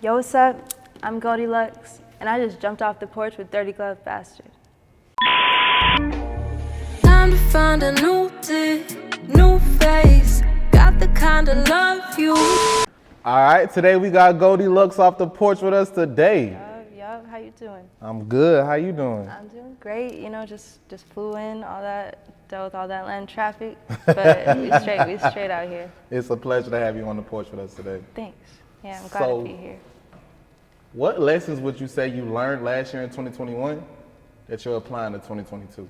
Yo, what's up? I'm Goldie Luxx, and I just jumped off the porch with Dirty Glove Bastard. Time to find a new day, new face. Got the kind of love you. All right, today we got Goldie Luxx off the porch with us today. Yup, how you doing? I'm good. How you doing? I'm doing great. You know, just flew in, all that, dealt with all that land traffic, but we straight out here. It's a pleasure to have you on the porch with us today. Thanks. Yeah, I'm glad to be here. What lessons would you say you learned last year in 2021 that you're applying to 2022?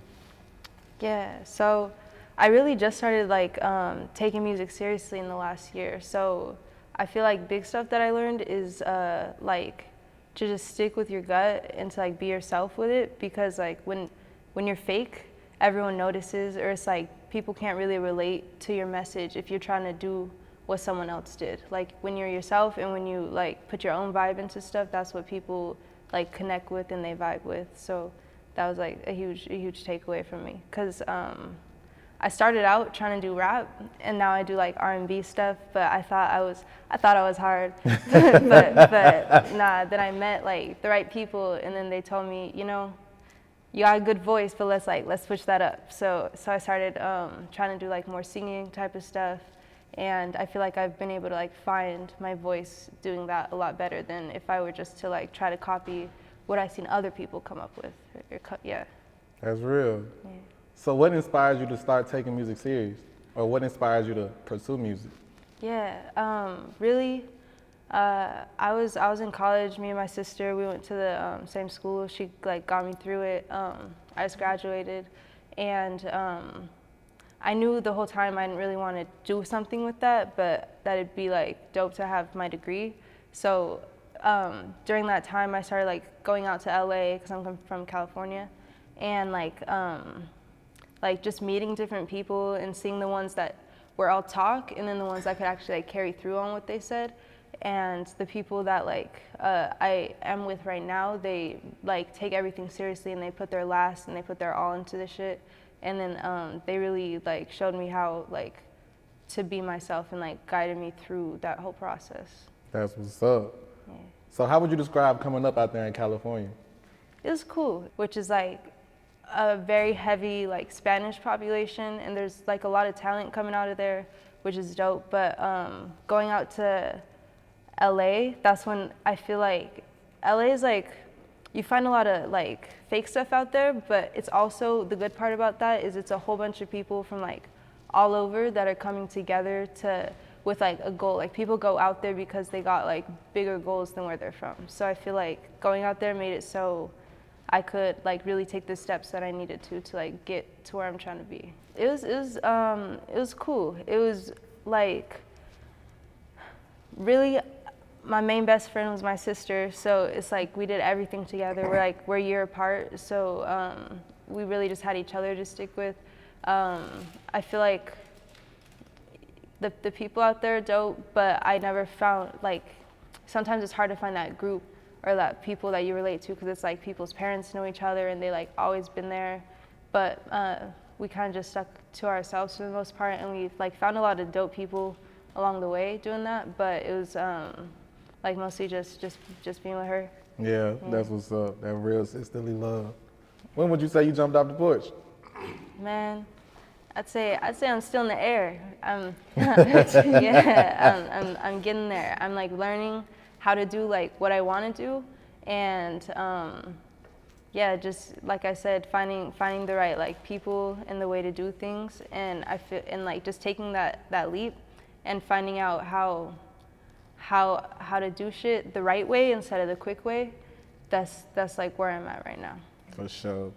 Yeah, so I really just started taking music seriously in the last year. So I feel like big stuff that I learned is to just stick with your gut and to be yourself with it, because when you're fake, everyone notices, or it's people can't really relate to your message if you're trying to do what someone else did. When you're yourself and when you put your own vibe into stuff, that's what people connect with and they vibe with. So that was a huge takeaway from me, because I started out trying to do rap, and now I do R&B stuff. But I thought I was hard, but nah. Then I met the right people, and then they told me, you know, you got a good voice, but let's switch that up. So I started trying to do more singing type of stuff, and I feel I've been able to find my voice doing that a lot better than if I were just to try to copy what I've seen other people come up with. Yeah. That's real. Yeah. So what inspires you to start taking music serious? Or what inspires you to pursue music? Yeah, really, I was in college, me and my sister, we went to the same school. She got me through it. I just graduated, and I knew the whole time I didn't really want to do something with that, but that it'd be dope to have my degree. So during that time, I started going out to LA, because I'm from California, and just meeting different people and seeing the ones that were all talk, and then the ones that could actually carry through on what they said. And the people that I am with right now, they take everything seriously, and they put their last and they put their all into the shit. And then they really showed me how to be myself, and guided me through that whole process. That's what's up. Yeah. So how would you describe coming up out there in California? It was cool, which is a very heavy Spanish population, and there's a lot of talent coming out of there, which is dope. But going out to LA, that's when I feel LA is you find a lot of fake stuff out there, but it's also, the good part about that is it's a whole bunch of people from all over that are coming together with a goal. People go out there because they got bigger goals than where they're from. So I feel going out there made it so I could really take the steps that I needed to get to where I'm trying to be. It was cool. It was really, my main best friend was my sister, so it's we did everything together. We're a year apart, so we really just had each other to stick with. I feel the people out there are dope, but I never found sometimes it's hard to find that group or that people that you relate to, because it's people's parents know each other and they always been there. But we kind of just stuck to ourselves for the most part, and we found a lot of dope people along the way doing that. But it was mostly just being with her. Yeah, that's what's up. That real sisterly love. When would you say you jumped off the porch? Man, I'd say I'm still in the air. Yeah, I'm getting there. I'm learning how to do what I want to do, and yeah, just I said, finding the right people and the way to do things, and I feel, and just taking that leap and finding out how to do shit the right way instead of the quick way. That's where I'm at right now. For sure.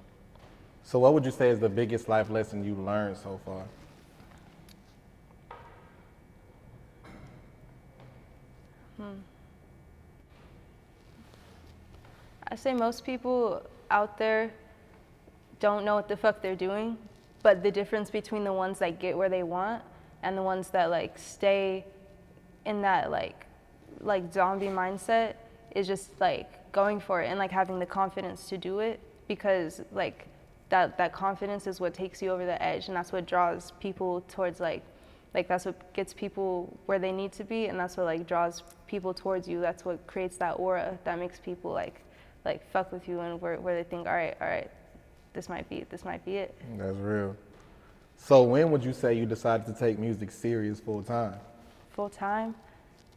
So what would you say is the biggest life lesson you learned so far? I say most people out there don't know what the fuck they're doing, but the difference between the ones that get where they want and the ones that stay in that zombie mindset is just going for it and having the confidence to do it, because that confidence is what takes you over the edge, and that's what draws people towards like that's what gets people where they need to be, and that's what like draws people towards you. That's what creates that aura that makes people like fuck with you, and where they think, all right, this might be it. That's real. So when would you say you decided to take music serious full time? Full time?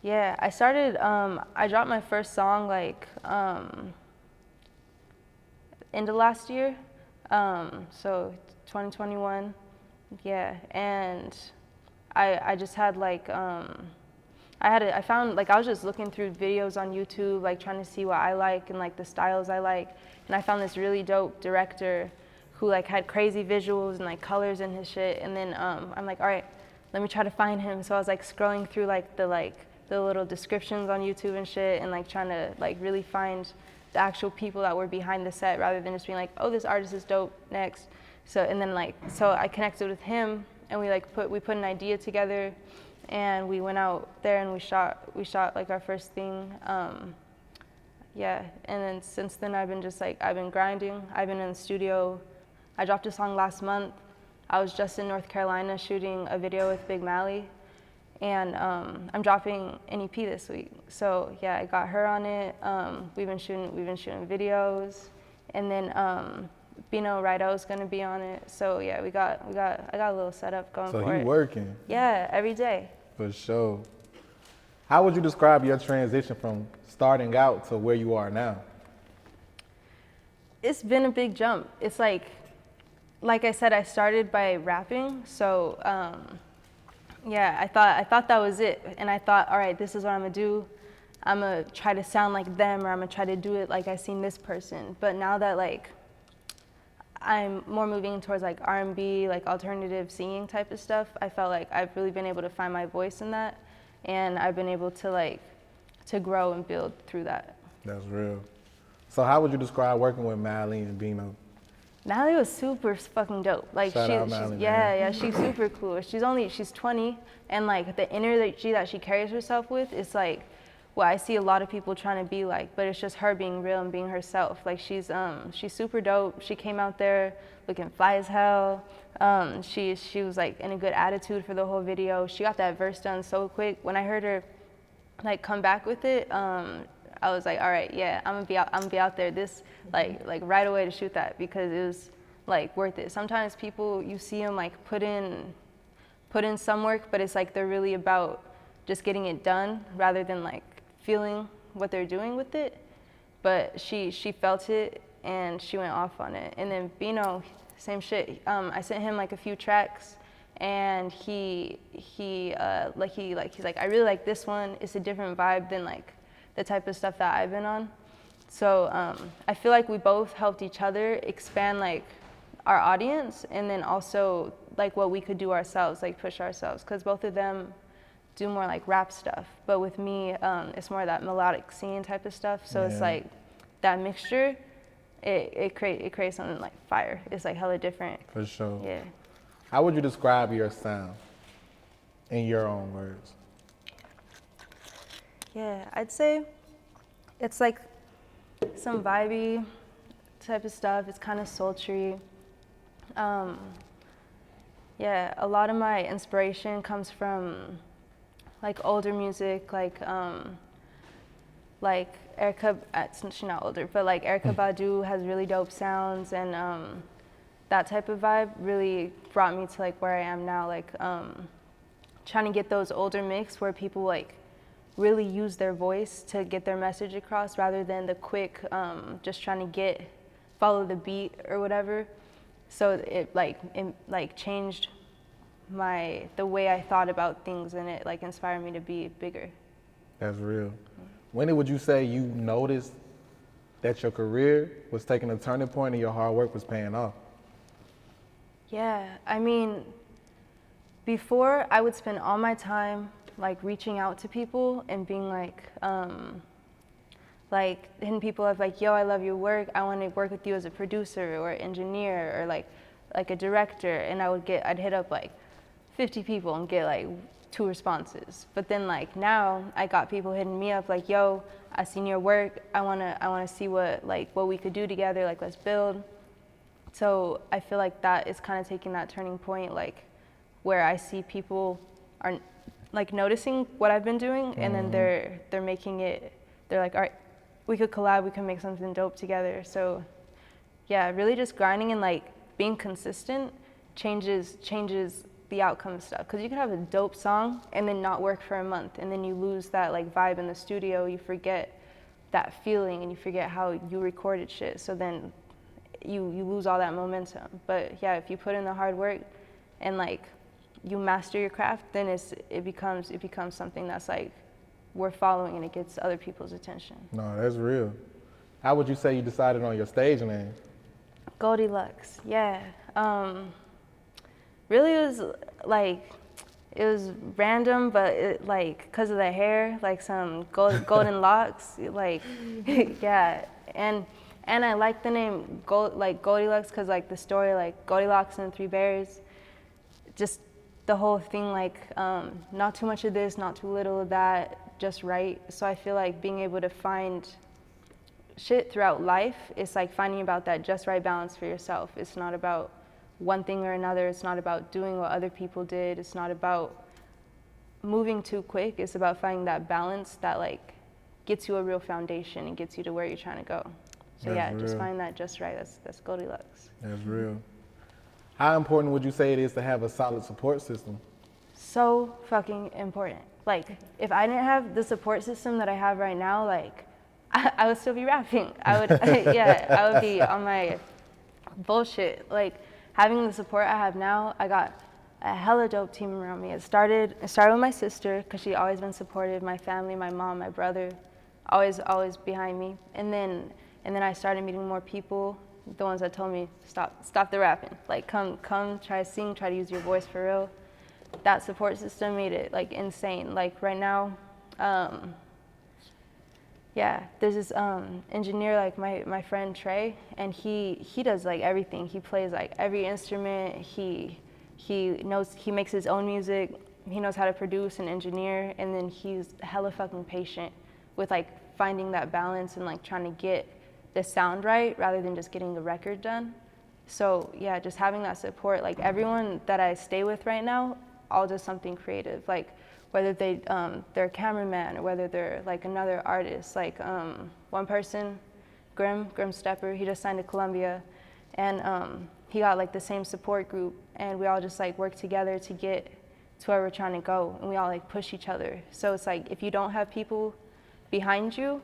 Yeah, I started, I dropped my first song like end of last year, so 2021, yeah, and I just had like, I found, like I was just looking through videos on YouTube, like trying to see what I like and like the styles I like, and I found this really dope director who like had crazy visuals and like colors in his shit, and then I'm like, all right, let me try to find him. So I was like scrolling through like the little descriptions on YouTube and shit, and like trying to like really find the actual people that were behind the set, rather than just being like, oh, this artist is dope, next. So and then like, so I connected with him, and we put an idea together, and we went out there and we shot like our first thing. Yeah, and then since then I've been grinding. I've been in the studio. I dropped a song last month. I was just in North Carolina shooting a video with Big Mali, and I'm dropping an EP this week. So yeah, I got her on it. We've been shooting videos, and then Bino Rido's gonna be on it. So yeah, I got a little setup going for it. So you working? Yeah, every day. For sure. How would you describe your transition from starting out to where you are now? It's been a big jump. It's like I said, I started by rapping. So yeah, I thought that was it. And I thought, all right, this is what I'm gonna do. I'm gonna try to sound like them, or I'm gonna try to do it like I seen this person. But now that like I'm more moving towards like R&B, like alternative singing type of stuff, I felt like I've really been able to find my voice in that, and I've been able to to grow and build through that. That's real. So how would you describe working with Madelaine and Bino? Natalie was super fucking dope. Like Shout out she's Madelaine, yeah, she's super cool. She's 20, and like the energy that she carries herself with is like what I see a lot of people trying to be like, but it's just her being real and being herself. Like she's super dope. She came out there looking fly as hell. She was like in a good attitude for the whole video. She got that verse done so quick. When I heard her like come back with it, I was like, all right, yeah, I'm gonna be out there this like right away to shoot that, because it was like worth it. Sometimes people, you see them like put in some work, but it's like they're really about just getting it done rather than like feeling what they're doing with it. But she felt it and she went off on it. And then Bino, same shit. I sent him like a few tracks, and he's like, I really like this one. It's a different vibe than like the type of stuff that I've been on. So I feel like we both helped each other expand like our audience, and then also like what we could do ourselves, like push ourselves, because both of them do more like rap stuff, but with me it's more that melodic singing type of stuff. So it's like that mixture, it creates something like fire. It's like hella different. For sure. Yeah. How would you describe your sound in your own words? Yeah, I'd say it's like some vibey type of stuff. It's kind of sultry. Yeah, a lot of my inspiration comes from like older music, like Erykah, she's not older, but like Erykah Badu has really dope sounds, and that type of vibe really brought me to like where I am now, like trying to get those older mix where people like really use their voice to get their message across, rather than the quick just trying to follow the beat or whatever. So it changed the way I thought about things, and it like inspired me to be bigger. That's real. When would you say you noticed that your career was taking a turning point and your hard work was paying off? Yeah, I mean, before I would spend all my time like reaching out to people and being like hitting people up like, yo, I love your work. I want to work with you as a producer or engineer or like a director. And I'd hit up like 50 people and get like 2 responses. But then like now I got people hitting me up like, yo, I seen your work. I wanna see what we could do together. Like, let's build. So I feel like that is kind of taking that turning point, like where I see people are like noticing what I've been doing, and then they're making it. They're like, all right, we could collab, we can make something dope together. So yeah, really just grinding and like being consistent changes the outcome stuff. Because you can have a dope song and then not work for a month, and then you lose that like vibe in the studio. You forget that feeling, and you forget how you recorded shit. So then you lose all that momentum. But yeah, if you put in the hard work and like you master your craft, then it becomes something that's like worth following, and it gets other people's attention. No, that's real. How would you say you decided on your stage name? Goldie Luxx, yeah. Really it was random, but it, like, cause of the hair, like some golden locks, like, yeah. And I like the name Goldie Luxx, cause like the story, like Goldilocks and the Three Bears, just the whole thing, like not too much of this, not too little of that, just right. So I feel like being able to find shit throughout life, it's like finding about that just right balance for yourself. It's not about one thing or another. It's not about doing what other people did. It's not about moving too quick. It's about finding that balance that like gets you a real foundation and gets you to where you're trying to go. So That's yeah, just real. find that just right. That's Goldie Luxx. That's real. How important would you say it is to have a solid support system? So fucking important. Like, if I didn't have the support system that I have right now, like, I would still be rapping. I would, yeah, I would be on my bullshit. Like, having the support I have now, I got a hella dope team around me. It started with my sister, because she always been supportive. My family, my mom, my brother, always behind me. And then I started meeting more people, the ones that told me, stop the rapping. Like, come, try to sing, try to use your voice for real. That support system made it like insane. Like right now, yeah, there's this engineer, like my friend Trey, and he does like everything. He plays like every instrument. He makes his own music. He knows how to produce and engineer, and then he's hella fucking patient with like finding that balance and like trying to get the sound right rather than just getting the record done. So yeah, just having that support. Like everyone that I stay with right now all does something creative, like whether they're a cameraman or whether they're like another artist. Like one person, Grim Stepper, he just signed to Columbia, and he got like the same support group, and we all just like work together to get to where we're trying to go, and we all like push each other. So it's like if you don't have people behind you,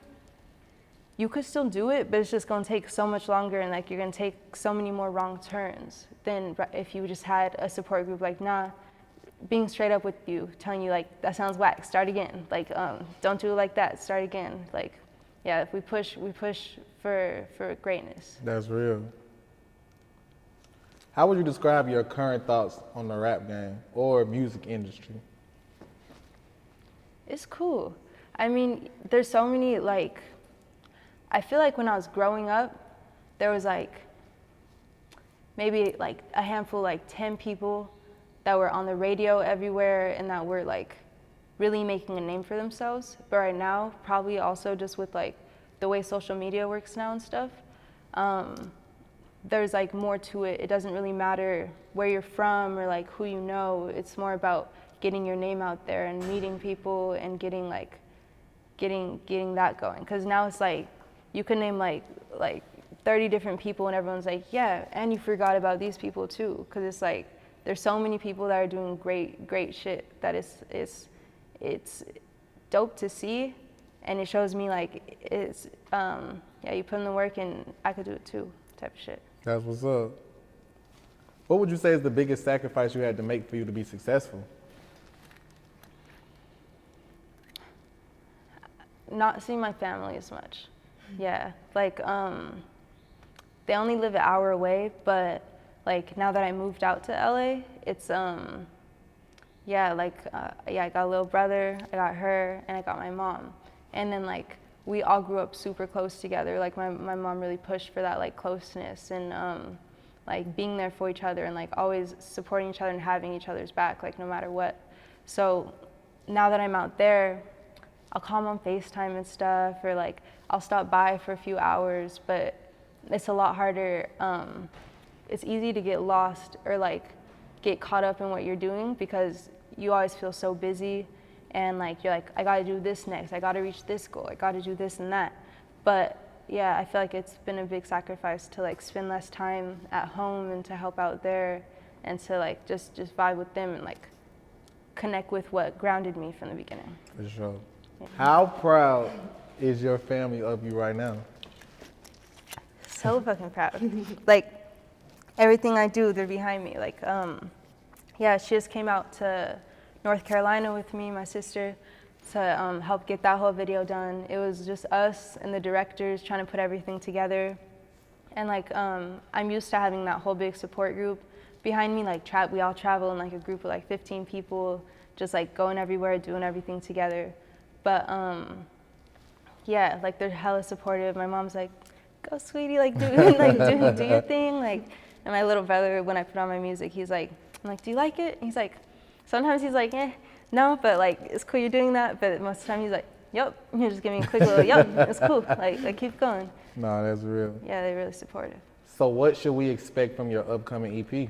you could still do it, but it's just gonna take so much longer, and like you're gonna take so many more wrong turns than if you just had a support group like, nah, being straight up with you, telling you like, that sounds whack, start again. Like, don't do it like that, start again. Like, yeah, if we push for greatness. That's real. How would you describe your current thoughts on the rap game or music industry? It's cool. I mean, there's so many, like, I feel like when I was growing up, there was like, maybe like a handful, like 10 people that were on the radio everywhere and that were like really making a name for themselves. But right now, probably also just with like the way social media works now and stuff, there's like more to it. It doesn't really matter where you're from or like who you know. It's more about getting your name out there and meeting people and getting that going. Cause now it's like, you can name like 30 different people and everyone's like, yeah, and you forgot about these people too. Cause it's like, there's so many people that are doing great shit that it's dope to see, and it shows me like yeah, you put in the work and I could do it too, type of shit. That's what's up. What would you say is the biggest sacrifice you had to make for you to be successful? Not seeing my family as much. Yeah, like they only live an hour away, but like now that I moved out to LA, it's yeah, like yeah, I got a little brother, I got her, and I got my mom. And then like we all grew up super close together. Like my mom really pushed for that like closeness and like being there for each other and like always supporting each other and having each other's back, like no matter what. So now that I'm out there, I'll call them on FaceTime and stuff, or like I'll stop by for a few hours, but it's a lot harder. It's easy to get lost or like get caught up in what you're doing because you always feel so busy, and like you're like, I gotta do this next, I gotta reach this goal, I gotta do this and that. But yeah, I feel like it's been a big sacrifice to like spend less time at home and to help out there, and to like just vibe with them and like connect with what grounded me from the beginning. For sure. Yeah. How proud is your family of you right now? So fucking proud. Like everything I do, they're behind me. Like, yeah, she just came out to North Carolina with me, my sister, to help get that whole video done. It was just us and the directors trying to put everything together. And like, I'm used to having that whole big support group behind me. Like, we all travel in like a group of like 15 people, just like going everywhere, doing everything together. But yeah, like they're hella supportive. My mom's like, go sweetie, like do your thing. Like, and my little brother, when I put on my music, he's like, I'm like, do you like it? He's like, sometimes he's like, no, but like, it's cool you're doing that. But most of the time he's like, yep. He'll just give me a quick little, yep, it's cool. Like keep going. No, that's real. Yeah, they're really supportive. So what should we expect from your upcoming EP?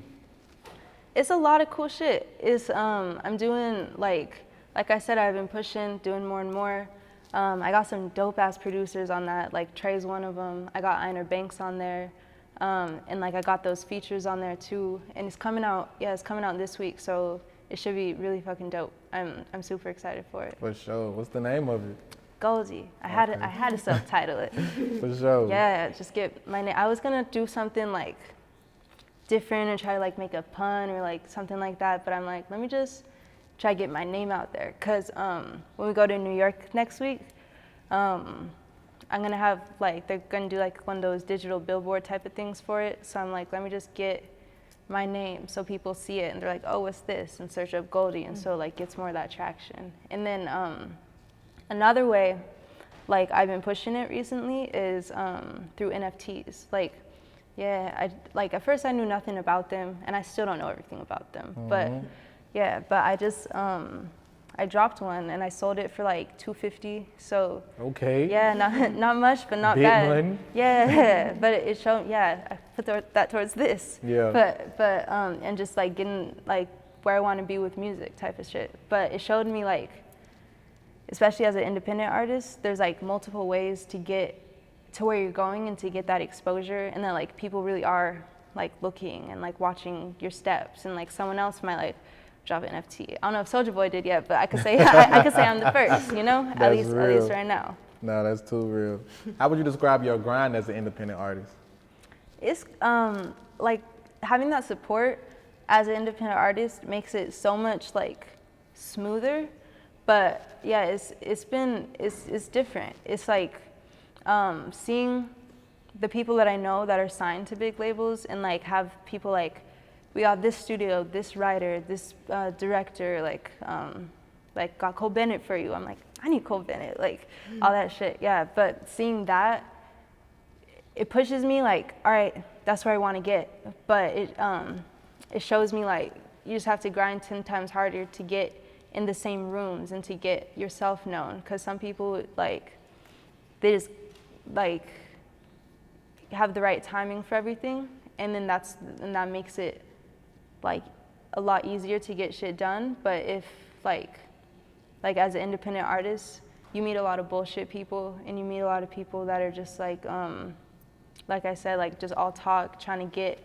It's a lot of cool shit. It's, I'm doing like I said, I've been pushing, doing more and more. I got some dope ass producers on that, like Trey's one of them. I got Einer Banks on there. And like I got those features on there too. And it's coming out, it's coming out this week. So it should be really fucking dope. I'm super excited for it. For sure. What's the name of it? Goldie. I had to self-title it. For sure. Yeah, just get my name. I was gonna do something like different and try to like make a pun or like something like that. But I'm like, let me just try to get my name out there. Cause when we go to New York next week, I'm gonna have like, they're gonna do like one of those digital billboard type of things for it. So I'm like, let me just get my name so people see it and they're like, oh, what's this? And search up Goldie. And so like gets more of that traction. And then another way, like I've been pushing it recently is through NFTs. Like, yeah, at first I knew nothing about them and I still don't know everything about them. Mm-hmm. But yeah, but I just, I dropped one and I sold it for like $250. So okay. Yeah, not much, but not big bad. Money. Yeah, but it showed. Yeah, I put that towards this. Yeah. But and just like getting like where I want to be with music type of shit. But it showed me like, especially as an independent artist, there's like multiple ways to get to where you're going and to get that exposure, and that like people really are like looking and like watching your steps, and like someone else might like drop an NFT. I don't know if Soulja Boy did yet, but I could say I could say I'm the first, you know? At least right now. No, that's too real. How would you describe your grind as an independent artist? It's like having that support as an independent artist makes it so much like smoother. But yeah, it's different. It's like seeing the people that I know that are signed to big labels and like have people like, we got this studio, this writer, this director, like got Cole Bennett for you. I'm like, I need Cole Bennett, like all that shit. Yeah, but seeing that, it pushes me like, all right, that's where I want to get. But it shows me like, you just have to grind 10 times harder to get in the same rooms and to get yourself known. Because some people like, they just like have the right timing for everything, and then that makes it like a lot easier to get shit done. But if like as an independent artist, you meet a lot of bullshit people, and you meet a lot of people that are just like I said, like just all talk, trying to get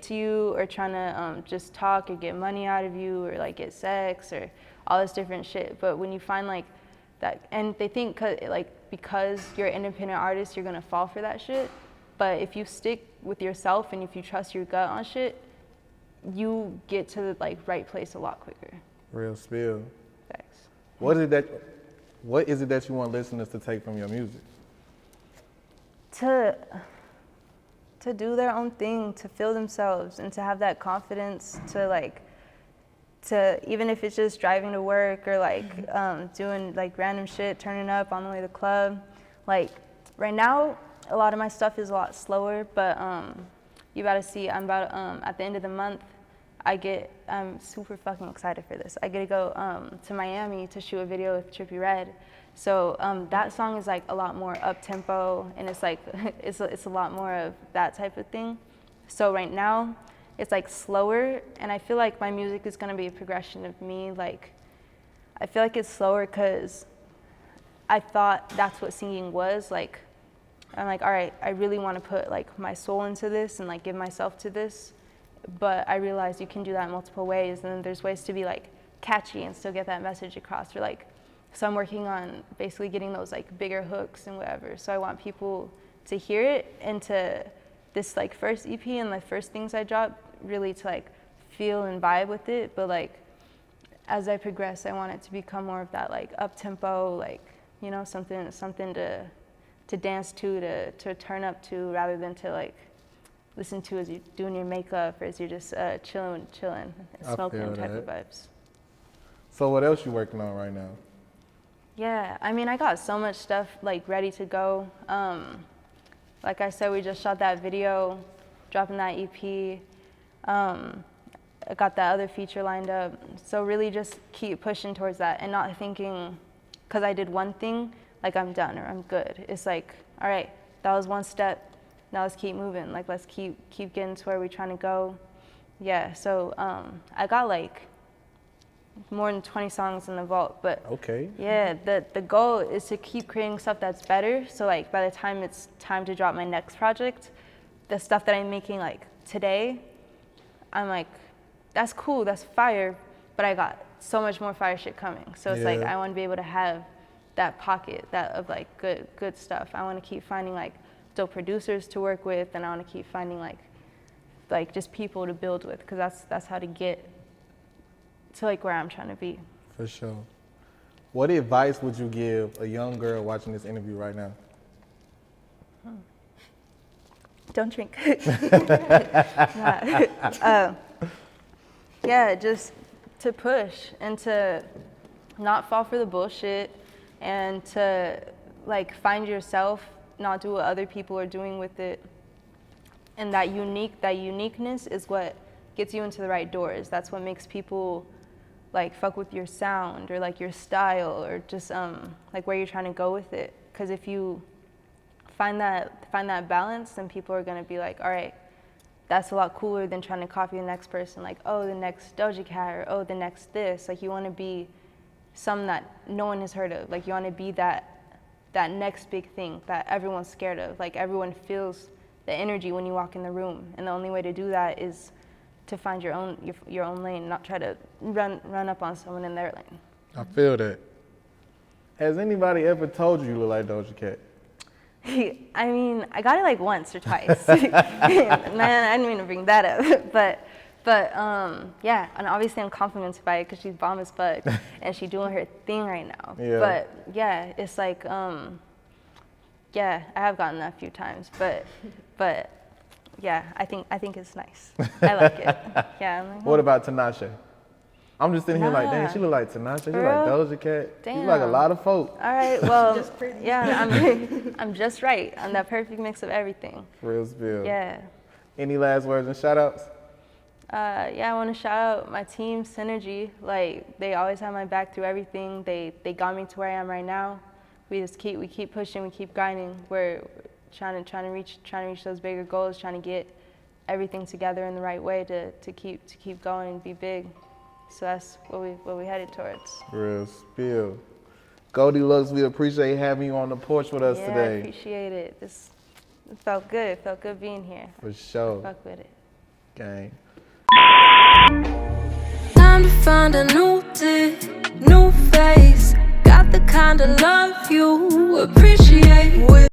to you, or trying to just talk or get money out of you, or like get sex or all this different shit. But when you find like that, and they think because you're an independent artist, you're gonna fall for that shit. But if you stick with yourself and if you trust your gut on shit, you get to the like right place a lot quicker. Real spill. Thanks. What is it that you want listeners to take from your music? To do their own thing, to feel themselves, and to have that confidence to even if it's just driving to work or like doing like random shit, turning up on the way to the club. Like right now, a lot of my stuff is a lot slower, but you gotta see, I'm about at the end of the month, I'm super fucking excited for this. I get to go to Miami to shoot a video with Trippie Redd. So that song is like a lot more up tempo, and it's like it's a lot more of that type of thing. So right now, it's like slower, and I feel like my music is gonna be a progression of me. Like, I feel like it's slower because I thought that's what singing was. Like, I'm like, all right, I really want to put like my soul into this and like give myself to this, but I realized you can do that in multiple ways, and then there's ways to be like catchy and still get that message across. Or like, so I'm working on basically getting those like bigger hooks and whatever. So I want people to hear it, and to this like first EP and the first things I drop, really to like feel and vibe with it. But like as I progress, I want it to become more of that like up tempo, like, you know, something to dance to turn up to, rather than to like listen to as you're doing your makeup or as you're just chilling and smoking type of vibes. So what else you working on right now? Yeah, I mean, I got so much stuff like ready to go. Like I said, we just shot that video, dropping that EP. I got that other feature lined up. So really just keep pushing towards that, and not thinking, because I did one thing, like I'm done or I'm good. It's like, all right, that was one step, now let's keep moving. Like, let's keep getting to where we're trying to go. Yeah, so I got like more than 20 songs in the vault, but okay. Yeah, the goal is to keep creating stuff that's better. So like by the time it's time to drop my next project, the stuff that I'm making like today, I'm like, that's cool, that's fire, but I got so much more fire shit coming. So it's like, I want to be able to have that pocket of like good stuff. I want to keep finding like dope producers to work with, and I want to keep finding like just people to build with, because that's how to get to like where I'm trying to be. For sure. What advice would you give a young girl watching this interview right now? Don't drink. Yeah, just to push and to not fall for the bullshit, and to like find yourself, not do what other people are doing with it. And that uniqueness is what gets you into the right doors. That's what makes people like fuck with your sound or like your style, or just like where you're trying to go with it. Because if you find that balance, then people are gonna be like, all right, that's a lot cooler than trying to copy the next person. Like, oh, the next Doja Cat, or oh, the next this. Like, you want to be some that no one has heard of. Like, you want to be that next big thing that everyone's scared of. Like, everyone feels the energy when you walk in the room, and the only way to do that is to find your own lane, not try to run up on someone in their lane. I feel that. Has anybody ever told you look like Doja Cat? I mean, I got it like once or twice. Man, I didn't mean to bring that up, but yeah, and obviously I'm complimented by it because she's bomb as fuck and she's doing her thing right now. Yeah. But yeah, it's like, yeah, I have gotten that a few times, but yeah, I think it's nice. I like it. Yeah. I'm like, What about Tinashe? I'm just sitting here like, dang, she look like Tinashe. She look like Doja Cat. Damn. She look like a lot of folk. All right, well, yeah, I'm just right. I'm that perfect mix of everything. Real spill. Yeah. Any last words and shout outs? Yeah, I want to shout out my team, Synergy. Like, they always have my back through everything. They got me to where I am right now. We keep pushing, we keep grinding. We're trying to reach those bigger goals, trying to get everything together in the right way to keep going and be big. So that's what we headed towards. Real spill. Goldie Luxx, we appreciate having you on the porch with us today. Yeah, I appreciate it. It felt good. It felt good being here. For sure. Fuck with it. Gang. Time to find a new face. Got the kind of love you appreciate.